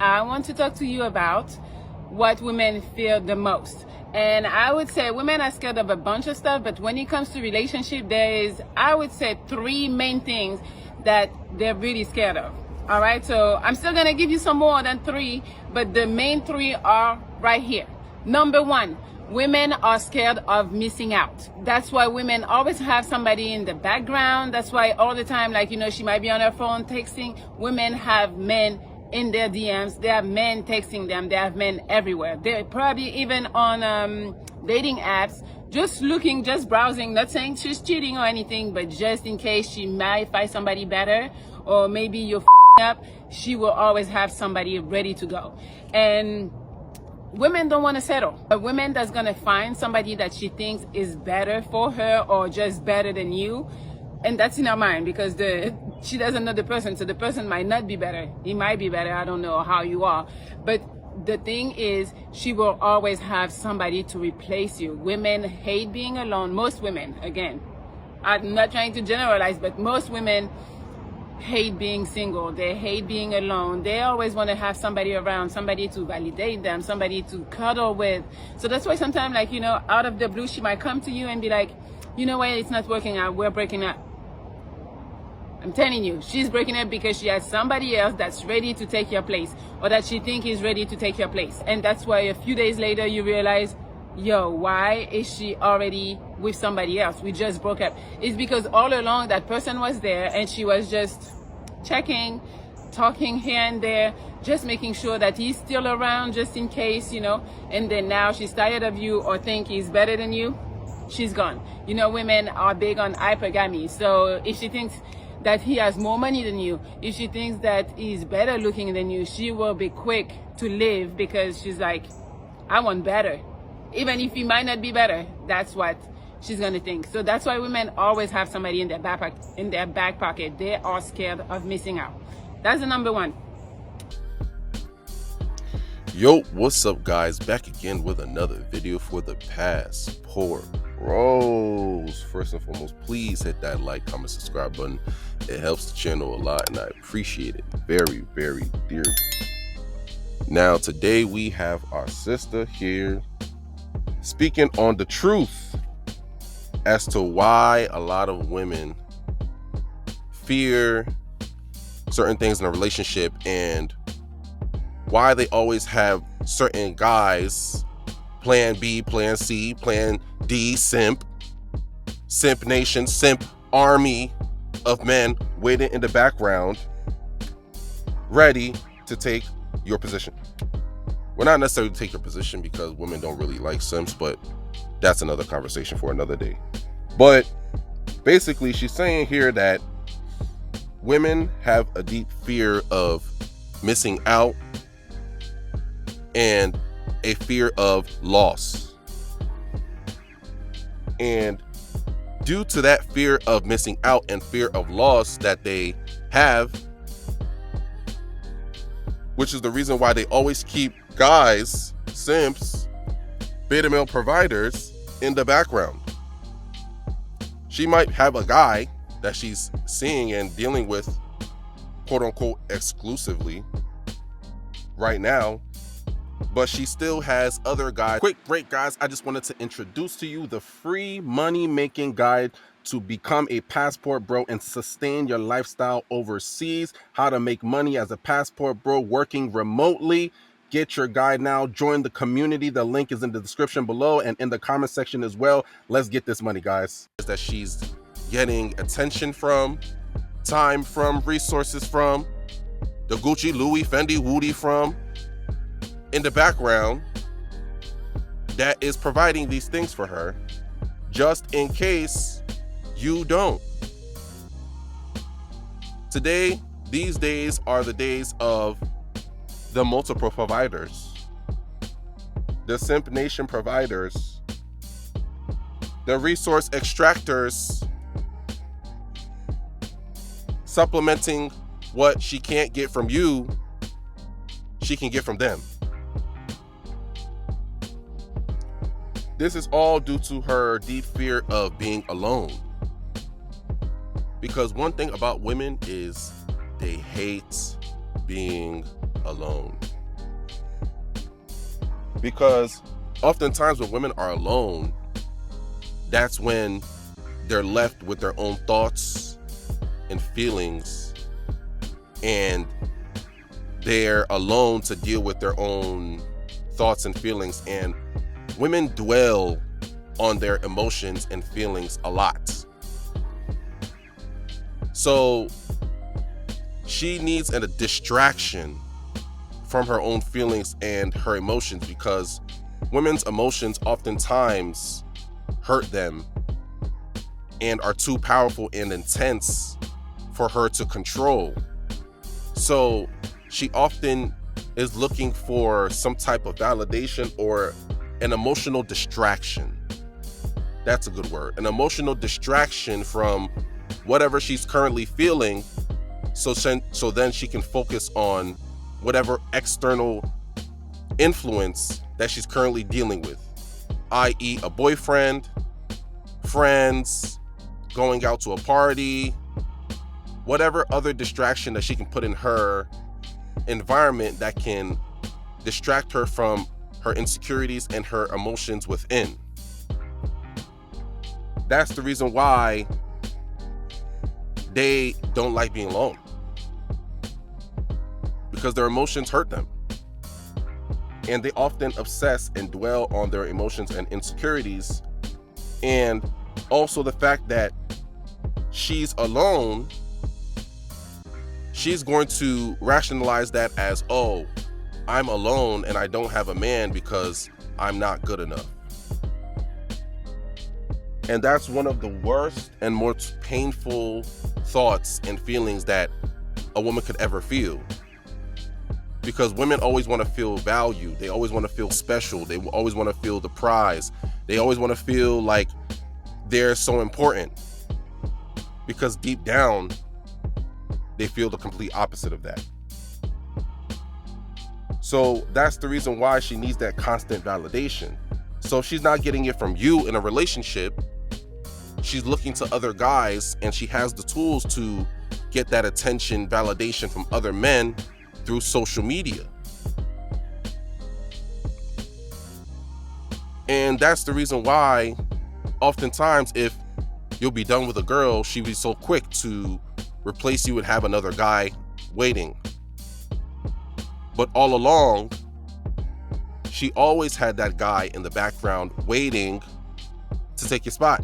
I want to talk to you about what women fear the most. And I would say women are scared of a bunch of stuff, but when it comes to relationship, there is, I would say, three main things that they're really scared of. All right, so I'm still gonna give you some more than three, but the main three are right here. Number one, women are scared of missing out. That's why women always have somebody in the background. That's why all the time, like, she might be on her phone texting. Women have men in their DMs. They have men texting them. They have men everywhere. They're probably even on dating apps, just looking, just browsing, not saying she's cheating or anything, but just in case she might find somebody better, or maybe you're up, she will always have somebody ready to go. And women don't want to settle. A woman that's gonna find somebody that she thinks is better for her or just better than you, and that's in her mind, because she doesn't know the person, so the person might not be better. He might be better. I don't know how you are, but the thing is, she will always have somebody to replace you. Women hate being alone. Most women, again, I'm not trying to generalize, but most women hate being single. They hate being alone. They always want to have somebody around, somebody to validate them, somebody to cuddle with. So that's why sometimes, like, out of the blue, she might come to you and be like, you know what, it's not working out, we're breaking up. I'm telling you, she's breaking up because she has somebody else that's ready to take your place, or that she thinks is ready to take your place. And that's why a few days later you realize, yo, why is she already with somebody else? We just broke up. It's because all along that person was there and she was just checking, talking here and there, just making sure that he's still around just in case, and then now she's tired of you or think he's better than you, she's gone. Women are big on hypergamy. So if she thinks that he has more money than you, if she thinks that he's better looking than you, she will be quick to leave, because she's like, I want better. Even if he might not be better, that's what she's gonna think. So that's why women always have somebody in their back pocket. They are scared of missing out. That's the number one. Yo, what's up, guys? Back again with another video for the Passport Bros. First and foremost, please hit that like, comment, subscribe button. It helps the channel a lot, and I appreciate it very, very dearly. Now, today we have our sister here speaking on the truth as to why a lot of women fear certain things in a relationship, and why they always have certain guys, plan B, plan C, plan D, simp nation, simp army of men waiting in the background, ready to take your position. Well, not necessarily to take your position, because women don't really like simps, but that's another conversation for another day. But basically, she's saying here that women have a deep fear of missing out and a fear of loss. And due to that fear of missing out and fear of loss that they have, which is the reason why they always keep guys, simps, beta male providers in the background. She might have a guy that she's seeing and dealing with, quote unquote, exclusively right now, but she still has other guys. Quick break, guys. I just wanted to introduce to you the free money making guide to become a passport bro and sustain your lifestyle overseas. How to make money as a passport bro working remotely. Get your guide now. Join the community. The link is in the description below and in the comment section as well. Let's get this money, guys. That she's getting attention from, time from, resources from, the Gucci, Louis, Fendi, Woody from, in the background, that is providing these things for her, just in case you don't. Today, these days are the days of the multiple providers, the simp nation providers, the resource extractors, supplementing what she can't get from you, she can get from them. This is all due to her deep fear of being alone. Because one thing about women is they hate being alone. Because oftentimes when women are alone, that's when they're left with their own thoughts and feelings, and they're alone to deal with their own thoughts and feelings. And women dwell on their emotions and feelings a lot. So she needs a distraction from her own feelings and her emotions, because women's emotions oftentimes hurt them and are too powerful and intense for her to control. So she often is looking for some type of validation or an emotional distraction. That's a good word. An emotional distraction from whatever she's currently feeling, so then she can focus on whatever external influence that she's currently dealing with, i.e. a boyfriend, friends, going out to a party, whatever other distraction that she can put in her environment that can distract her from her insecurities and her emotions within. That's the reason why they don't like being alone, because their emotions hurt them. And they often obsess and dwell on their emotions and insecurities. And also the fact that she's alone, she's going to rationalize that as, oh, I'm alone and I don't have a man because I'm not good enough. And that's one of the worst and most painful thoughts and feelings that a woman could ever feel. Because women always want to feel valued. They always want to feel special. They always want to feel the prize. They always want to feel like they're so important. Because deep down, they feel the complete opposite of that. So that's the reason why she needs that constant validation. So if she's not getting it from you in a relationship, she's looking to other guys, and she has the tools to get that attention, validation from other men through social media. And that's the reason why oftentimes if you'll be done with a girl, she'll be so quick to replace you and have another guy waiting. But all along, she always had that guy in the background waiting to take your spot.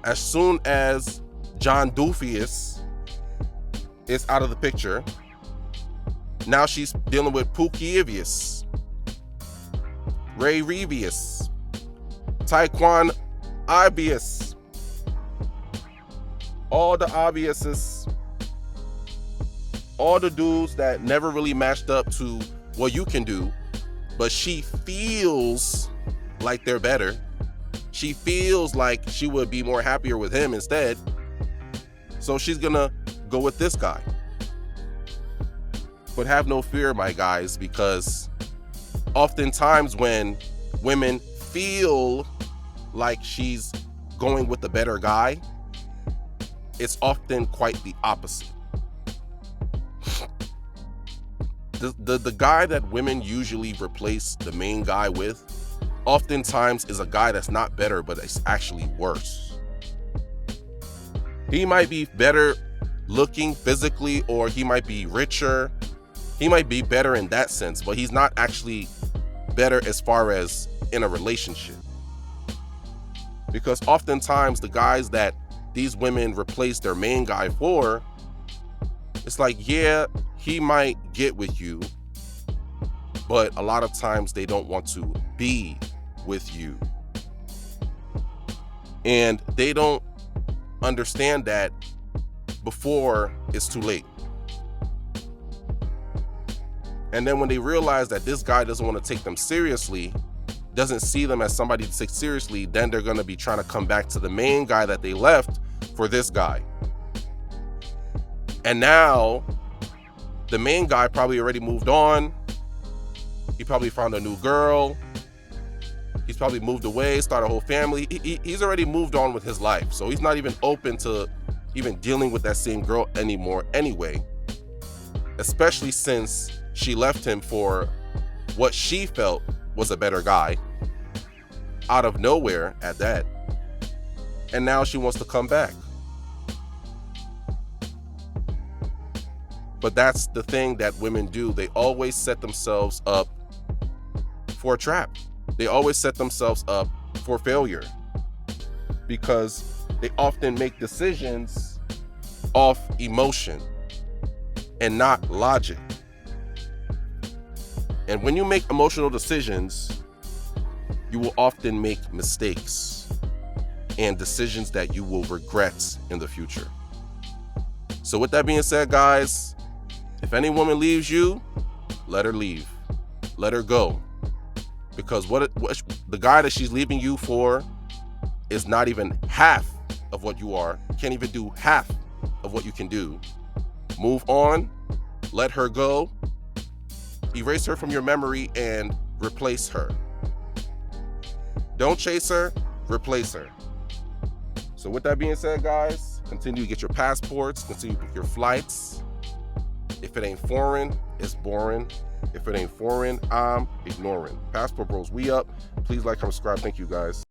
As soon as John Doofius is out of the picture, now she's dealing with Pookie Ivius, Ray Revius, Taekwon Ibius, all the Ibiuses, all the dudes that never really matched up to what you can do, but she feels like they're better. She feels like she would be more happier with him instead. So she's gonna go with this guy. But have no fear, my guys, because oftentimes when women feel like she's going with the better guy, it's often quite the opposite. The guy that women usually replace the main guy with oftentimes is a guy that's not better, but it's actually worse. He might be better looking physically, or he might be richer. He might be better in that sense, but he's not actually better as far as in a relationship. Because oftentimes the guys that these women replace their main guy for, it's like, yeah, he might get with you, but a lot of times they don't want to be with you. And they don't understand that before it's too late. And then when they realize that this guy doesn't want to take them seriously, doesn't see them as somebody to take seriously, then they're going to be trying to come back to the main guy that they left for this guy. And now the main guy probably already moved on. He probably found a new girl. He's probably moved away, started a whole family. He's already moved on with his life. So he's not even open to even dealing with that same girl anymore anyway. Especially since she left him for what she felt was a better guy, out of nowhere at that, and now she wants to come back. But that's the thing that women do. They always set themselves up for a trap. They always set themselves up for failure because they often make decisions off emotion and not logic. And when you make emotional decisions, you will often make mistakes and decisions that you will regret in the future. So with that being said, guys, if any woman leaves you, let her leave. Let her go. Because what the guy that she's leaving you for is not even half of what you are. Can't even do half of what you can do. Move on. Let her go. Erase her from your memory and replace her. Don't chase her, replace her. So with that being said, guys, continue to get your passports, continue to book your flights. If it ain't foreign, it's boring. If it ain't foreign, I'm ignoring. Passport Bros, we up. Please like, comment, subscribe. Thank you, guys.